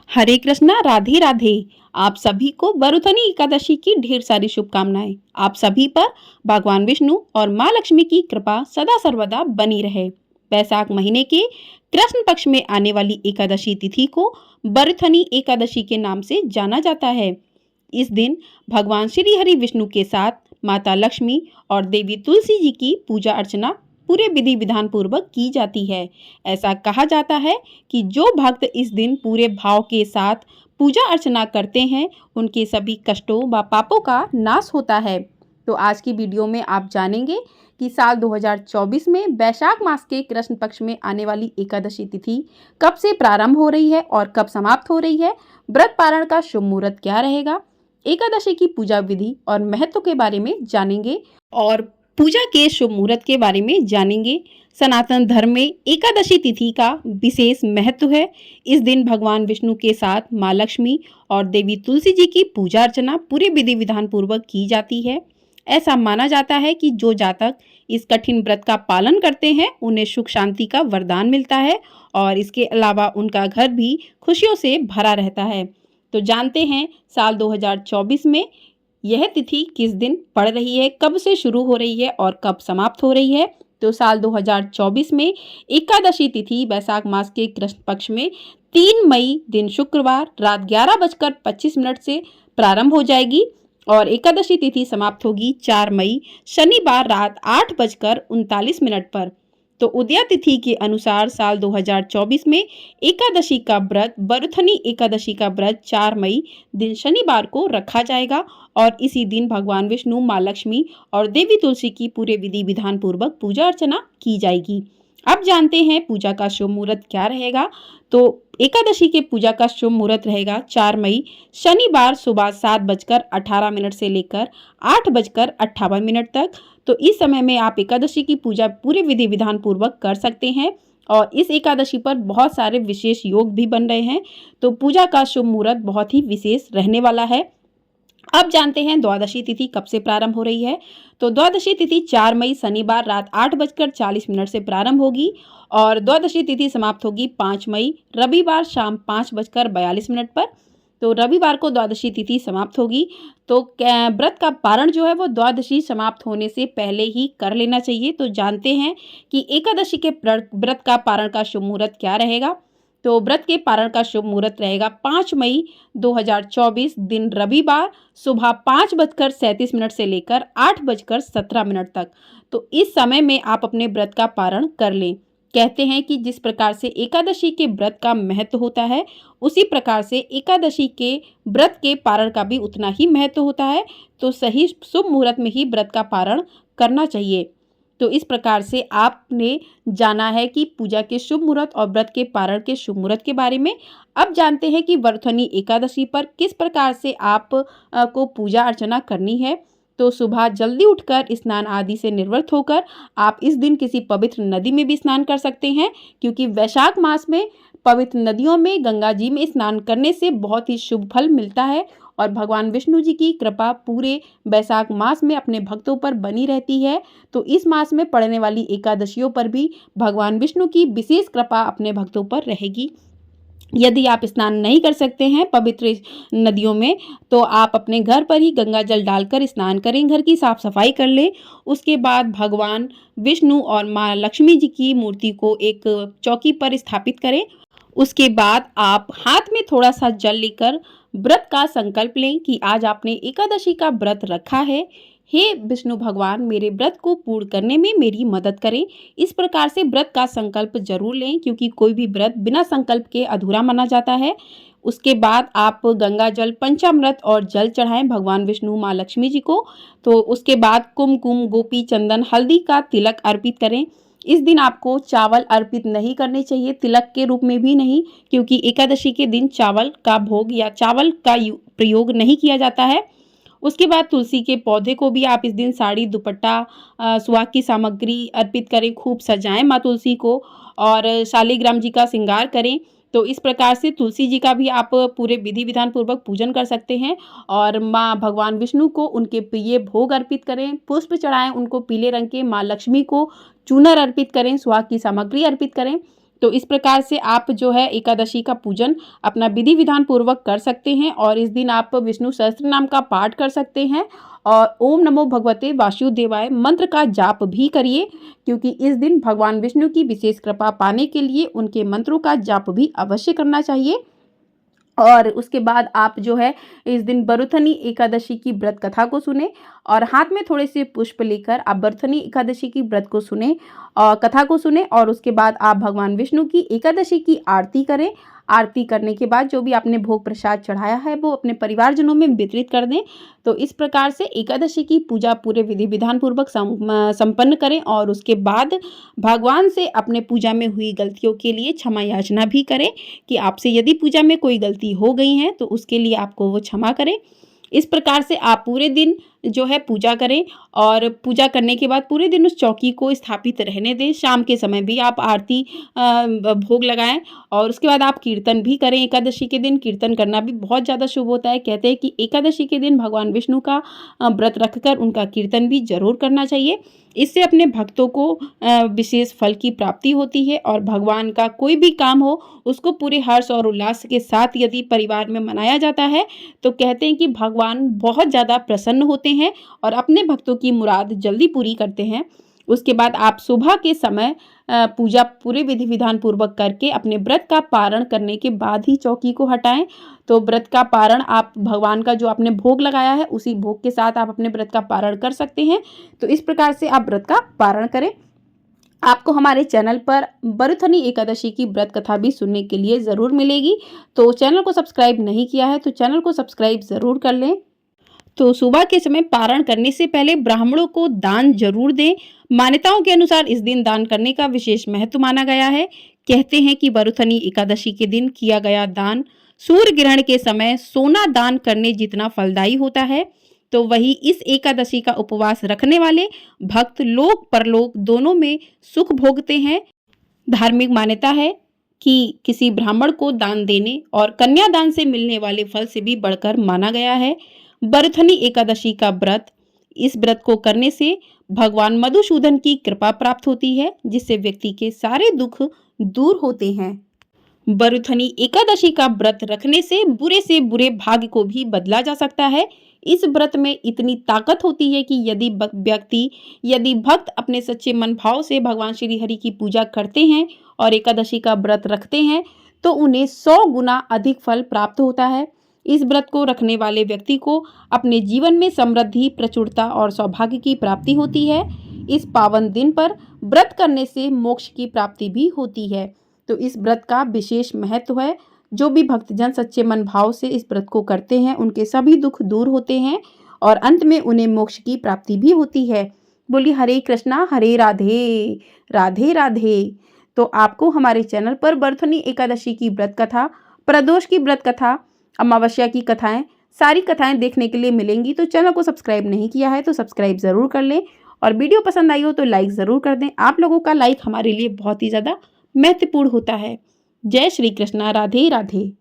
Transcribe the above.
हरे कृष्णा, राधे राधे। आप सभी को वरुथनी एकादशी की ढेर सारी शुभकामनाएं। आप सभी पर भगवान विष्णु और माँ लक्ष्मी की कृपा सदा सर्वदा बनी रहे। वैशाख महीने के कृष्ण पक्ष में आने वाली एकादशी तिथि को वरुथनी एकादशी के नाम से जाना जाता है। इस दिन भगवान श्री हरि विष्णु के साथ माता लक्ष्मी और देवी तुलसी जी की पूजा अर्चना पूरे विधि विधान पूर्वक की जाती है। ऐसा कहा जाता है कि जो भक्त इस दिन पूरे भाव के साथ पूजा अर्चना करते हैं, उनके सभी कष्टों व पापों का नाश होता है। तो आज की वीडियो में आप जानेंगे कि साल 2024 में वैशाख मास के कृष्ण पक्ष में आने वाली एकादशी तिथि कब से प्रारंभ हो रही है और कब समाप्त हो रही है। व्रत पारण का शुभ मुहूर्त क्या रहेगा, एकादशी की पूजा विधि और महत्व के बारे में जानेंगे और पूजा के शुभ मुहूर्त के बारे में जानेंगे। सनातन धर्म में एकादशी तिथि का विशेष महत्व है। इस दिन भगवान विष्णु के साथ माँ लक्ष्मी और देवी तुलसी जी की पूजा अर्चना पूरे विधि विधान पूर्वक की जाती है। ऐसा माना जाता है कि जो जातक इस कठिन व्रत का पालन करते हैं, उन्हें सुख शांति का वरदान मिलता है और इसके अलावा उनका घर भी खुशियों से भरा रहता है। तो जानते हैं साल 2024 में यह तिथि किस दिन पड़ रही है, कब से शुरू हो रही है और कब समाप्त हो रही है। तो साल 2024 में एकादशी तिथि वैशाख मास के कृष्ण पक्ष में 3 मई दिन शुक्रवार रात 11:25 से प्रारंभ हो जाएगी और एकादशी तिथि समाप्त होगी 4 मई शनिवार रात 8:39 पर। तो उदया तिथि के अनुसार साल 2024 में एकादशी का व्रत वरुथनी एकादशी का व्रत 4 मई दिन शनिवार को रखा जाएगा और इसी दिन भगवान विष्णु, माँ लक्ष्मी और देवी तुलसी की पूरे विधि विधान पूर्वक पूजा अर्चना की जाएगी। अब जानते हैं पूजा का शुभ मुहूर्त क्या रहेगा। तो एकादशी के पूजा का शुभ मुहूर्त रहेगा 4 मई शनिवार सुबह 7:18 से लेकर 8:58 तक। तो इस समय में आप एकादशी की पूजा पूरे विधि विधान पूर्वक कर सकते हैं और इस एकादशी पर बहुत सारे विशेष योग भी बन रहे हैं। तो पूजा का शुभ मुहूर्त बहुत ही विशेष रहने वाला है। अब जानते हैं द्वादशी तिथि कब से प्रारंभ हो रही है। तो द्वादशी तिथि 4 मई शनिवार रात 8:40 से प्रारंभ होगी और द्वादशी तिथि समाप्त होगी 5 मई रविवार शाम 5:42 पर। तो रविवार को द्वादशी तिथि समाप्त होगी। तो व्रत का पारण जो है वो द्वादशी समाप्त होने से पहले ही कर लेना चाहिए। तो जानते हैं कि एकादशी के व्रत का पारण का शुभ मुहूर्त क्या रहेगा। तो व्रत के पारण का शुभ मुहूर्त रहेगा 5 मई 2024 दिन रविवार सुबह 5:37 से लेकर 8:17 तक। तो इस समय में आप अपने व्रत का पारण कर लें। कहते हैं कि जिस प्रकार से एकादशी के व्रत का महत्व होता है, उसी प्रकार से एकादशी के व्रत के पारण का भी उतना ही महत्व होता है। तो सही शुभ मुहूर्त में ही व्रत का पारण करना चाहिए। तो इस प्रकार से आपने जाना है कि पूजा के शुभ मुहूर्त और व्रत के पारण के शुभ मुहूर्त के बारे में। अब जानते हैं कि वरुथनी एकादशी पर किस प्रकार से आप को पूजा अर्चना करनी है। तो सुबह जल्दी उठकर स्नान आदि से निवृत्त होकर आप इस दिन किसी पवित्र नदी में भी स्नान कर सकते हैं, क्योंकि वैशाख मास में पवित्र नदियों में गंगा जी में स्नान करने से बहुत ही शुभ फल मिलता है और भगवान विष्णु जी की कृपा पूरे वैशाख मास में अपने भक्तों पर बनी रहती है। तो इस मास में पड़ने वाली एकादशियों पर भी भगवान विष्णु की विशेष कृपा अपने भक्तों पर रहेगी। यदि आप स्नान नहीं कर सकते हैं पवित्र नदियों में, तो आप अपने घर पर ही गंगा जल डालकर स्नान करें, घर की साफ सफाई कर लें। उसके बाद भगवान विष्णु और माँ लक्ष्मी जी की मूर्ति को एक चौकी पर स्थापित करें। उसके बाद आप हाथ में थोड़ा सा जल लेकर व्रत का संकल्प लें कि आज आपने एकादशी का व्रत रखा है। हे विष्णु भगवान, मेरे व्रत को पूर्ण करने में मेरी मदद करें। इस प्रकार से व्रत का संकल्प जरूर लें, क्योंकि कोई भी व्रत बिना संकल्प के अधूरा माना जाता है। उसके बाद आप गंगा जल, पंचामृत और जल चढ़ाएं भगवान विष्णु, माँ लक्ष्मी जी को। तो उसके बाद कुमकुम, गोपी चंदन, हल्दी का तिलक अर्पित करें। इस दिन आपको चावल अर्पित नहीं करने चाहिए, तिलक के रूप में भी नहीं, क्योंकि एकादशी के दिन चावल का भोग या चावल का प्रयोग नहीं किया जाता है। उसके बाद तुलसी के पौधे को भी आप इस दिन साड़ी, दुपट्टा, सुहाग की सामग्री अर्पित करें, खूब सजाएं माँ तुलसी को और शालिग्राम जी का श्रृंगार करें। तो इस प्रकार से तुलसी जी का भी आप पूरे विधि विधान पूर्वक पूजन कर सकते हैं और माँ भगवान विष्णु को उनके प्रिय भोग अर्पित करें, पुष्प चढ़ाएं उनको पीले रंग के, माँ लक्ष्मी को चूनर अर्पित करें, सुहाग की सामग्री अर्पित करें। तो इस प्रकार से आप जो है एकादशी का पूजन अपना विधि विधान पूर्वक कर सकते हैं और इस दिन आप विष्णु सहस्त्र नाम का पाठ कर सकते हैं और ओम नमो भगवते वासुदेवाय मंत्र का जाप भी करिए, क्योंकि इस दिन भगवान विष्णु की विशेष कृपा पाने के लिए उनके मंत्रों का जाप भी अवश्य करना चाहिए। और उसके बाद आप जो है इस दिन बरुथनी एकादशी की व्रत कथा को सुने और हाथ में थोड़े से पुष्प लेकर आप बरुथनी एकादशी की व्रत को सुने और कथा को सुने और उसके बाद आप भगवान विष्णु की एकादशी की आरती करें। आरती करने के बाद जो भी आपने भोग प्रसाद चढ़ाया है वो अपने परिवारजनों में वितरित कर दें। तो इस प्रकार से एकादशी की पूजा पूरे विधि विधान पूर्वक संपन्न करें और उसके बाद भगवान से अपने पूजा में हुई गलतियों के लिए क्षमा याचना भी करें कि आपसे यदि पूजा में कोई गलती हो गई है तो उसके लिए आपको वो क्षमा करें। इस प्रकार से आप पूरे दिन जो है पूजा करें और पूजा करने के बाद पूरे दिन उस चौकी को स्थापित रहने दें। शाम के समय भी आप आरती भोग लगाएं और उसके बाद आप कीर्तन भी करें। एकादशी के दिन कीर्तन करना भी बहुत ज़्यादा शुभ होता है। कहते हैं कि एकादशी के दिन भगवान विष्णु का व्रत रखकर उनका कीर्तन भी जरूर करना चाहिए। इससे अपने भक्तों को विशेष फल की प्राप्ति होती है और भगवान का कोई भी काम हो उसको पूरे हर्ष और उल्लास के साथ यदि परिवार में मनाया जाता है तो कहते हैं कि भगवान बहुत ज़्यादा प्रसन्न होते हैं और अपने भक्तों की मुराद जल्दी पूरी करते हैं। उसके बाद आप सुबह के समय पूजा पूरे विधि विधान पूर्वक करके अपने व्रत का पारण करने के बाद ही चौकी को हटाएं। तो व्रत का पारण आप भगवान का जो आपने भोग लगाया है उसी भोग के साथ आप अपने व्रत का पारण कर सकते हैं। तो इस प्रकार से आप व्रत का पारण करें। आपको हमारे चैनल पर बरुथनी एकादशी की व्रत कथा भी सुनने के लिए ज़रूर मिलेगी। तो चैनल को सब्सक्राइब नहीं किया है तो चैनल को सब्सक्राइब ज़रूर कर लें। तो सुबह के समय पारण करने से पहले ब्राह्मणों को दान जरूर दें। मान्यताओं के अनुसार इस दिन दान करने का विशेष महत्व माना गया है। कहते हैं कि बरुथनी एकादशी के दिन किया गया दान सूर्य ग्रहण के समय सोना दान करने जितना फलदायी होता है। तो वही इस एकादशी का उपवास रखने वाले भक्त लोक परलोक दोनों में सुख भोगते हैं। धार्मिक मान्यता है कि किसी ब्राह्मण को दान देने और कन्यादान से मिलने वाले फल से भी बढ़कर माना गया है। बरुथनी एकादशी का व्रत, इस व्रत को करने से भगवान मधुसूदन की कृपा प्राप्त होती है जिससे व्यक्ति के सारे दुख दूर होते हैं। बरुथनी एकादशी का व्रत रखने से बुरे भाग्य को भी बदला जा सकता है। इस व्रत में इतनी ताकत होती है कि यदि भक्त अपने सच्चे मन भाव से भगवान श्री हरि की पूजा करते हैं और एकादशी का व्रत रखते हैं तो उन्हें 100 गुना अधिक फल प्राप्त होता है। इस व्रत को रखने वाले व्यक्ति को अपने जीवन में समृद्धि, प्रचुरता और सौभाग्य की प्राप्ति होती है। इस पावन दिन पर व्रत करने से मोक्ष की प्राप्ति भी होती है। तो इस व्रत का विशेष महत्व है। जो भी भक्तजन सच्चे मन भाव से इस व्रत को करते हैं उनके सभी दुख दूर होते हैं और अंत में उन्हें मोक्ष की प्राप्ति भी होती है। बोलिए हरे कृष्णा हरे राधे, राधे राधे। तो आपको हमारे चैनल पर बरुथनी एकादशी की व्रत कथा, प्रदोष की व्रत कथा, अमावस्या की कथाएं, सारी कथाएं देखने के लिए मिलेंगी। तो चैनल को सब्सक्राइब नहीं किया है तो सब्सक्राइब ज़रूर कर लें और वीडियो पसंद आई हो तो लाइक ज़रूर कर दें। आप लोगों का लाइक हमारे लिए बहुत ही ज़्यादा महत्वपूर्ण होता है। जय श्री कृष्णा, राधे राधे।